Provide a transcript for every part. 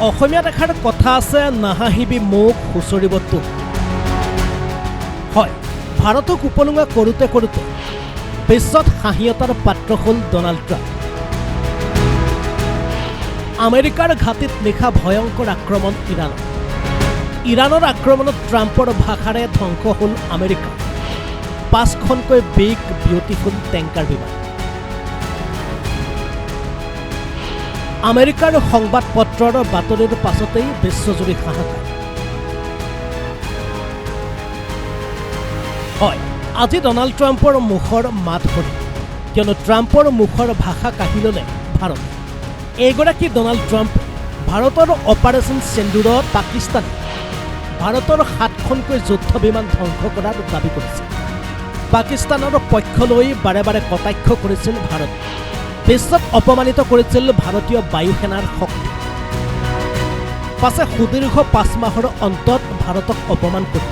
অসমীয়াত এষাৰ কথা আছে, নাহাহিবি মুখ হুঁচৰিব তোক। হয়, ভাৰতক উপলুঙা কৰোঁতে কৰোঁতে বিশ্বত হাঁহিয়তাৰ পাত্ৰ হ'ল ডনাল্ড ট্ৰাম্প। আমেৰিকাৰ ঘাটিত নিশা ভয়ংকৰ আক্ৰমণ ইৰাণৰ আক্ৰমণত ট্ৰাম্পৰ ভাষাৰে ধ্বংস হ'ল আমেৰিকা। 5খনকৈ বিগ বিউটিফুল টেংকাৰ বিমান। আমেৰিকাৰ সংবাদ পত্ৰৰ বাতৰিৰ পাছতেই বিশ্বজুৰি হাহাকাৰ। হয়, আজি ডনাল্ড ট্ৰাম্পৰ মুখৰ মাত শুনি, কিয়নো ট্ৰাম্পৰ মুখৰ ভাষা কাঢ়ি ল'লে ভাৰত। এইগৰাকী ডনাল্ড ট্ৰাম্পে ভাৰতৰ অপাৰেশ্যন সিন্দুৰত পাকিস্তানে ভাৰতৰ 7খনকৈ যুদ্ধ বিমান ধ্বংস কৰাৰ দাবী কৰিছে। পাকিস্তানৰ পক্ষ লৈ বাৰে বাৰে কটাক্ষ কৰিছিল ভাৰত। বিশ্বত অপমানিত কৰিছিল ভাৰতীয় বায়ুসেনাৰ শক্তি। পাছে সুদীৰ্ঘ 5 মাহৰ অন্তত ভাৰতক অপমান কৰি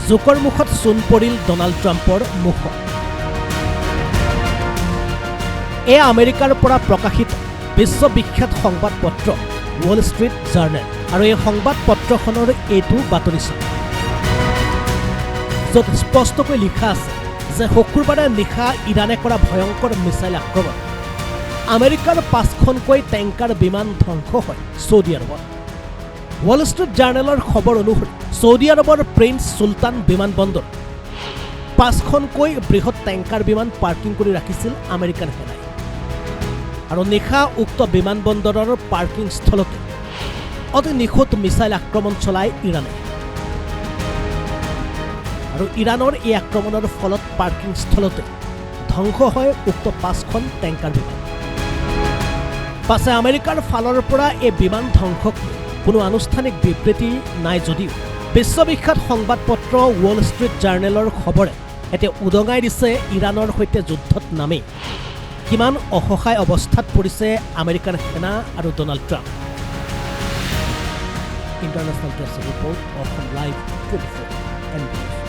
জোকৰ মুখত চূণ পৰিল ডনাল্ড ট্ৰাম্পৰ মুখত। এয়া আমেৰিকাৰ পৰা প্ৰকাশিত বিশ্ববিখ্যাত সংবাদ পত্ৰ ৱল ষ্ট্ৰীট জাৰ্নেল। আৰু এই সংবাদ পত্ৰখনৰ এইটো বাতৰি চাওক, য'ত স্পষ্টকৈ লিখা আছে যে শুকুৰবাৰে নিশা ইৰাণে কৰা ভয়ংকৰ মিছাইল আক্ৰমণ আমেৰিকাৰ 5খনকৈ টেংকাৰ বিমান ধ্বংস হয় ছৌদি আৰবত। ৱল ষ্ট্ৰীট জাৰ্নেলৰ খবৰ অনুসৰি ছৌদি আৰবৰ প্ৰিন্স চুলতান বিমানবন্দৰ 5খনকৈ বৃহৎ টেংকাৰ বিমান পাৰ্কিং কৰি ৰাখিছিল আমেৰিকাৰ সেনাই। আৰু নিশা উক্ত বিমানবন্দৰৰ পাৰ্কিং স্থলতে অতি নিখুঁত মিছাইল আক্ৰমণ চলায় ইৰাণে। আৰু ইৰাণৰ এই আক্ৰমণৰ ফলত পাৰ্কিং স্থলতে ধ্বংস হয় উক্ত 5খন টেংকাৰ বিমান। পাছে আমেৰিকাৰ ফালৰ পৰা এই বিমান ধ্বংসক কোনো আনুষ্ঠানিক বিবৃতি নাই যদিও বিশ্ববিখ্যাত সংবাদ পত্ৰ ৱল ষ্ট্ৰীট জাৰ্নেলৰ খবৰে এতিয়া উদঙাই দিছে ইৰাণৰ সৈতে যুদ্ধত নামি কিমান অসহায় অৱস্থাত পৰিছে আমেৰিকাৰ সেনা আৰু Donald Trump. International desk report Assam live 24 NBC।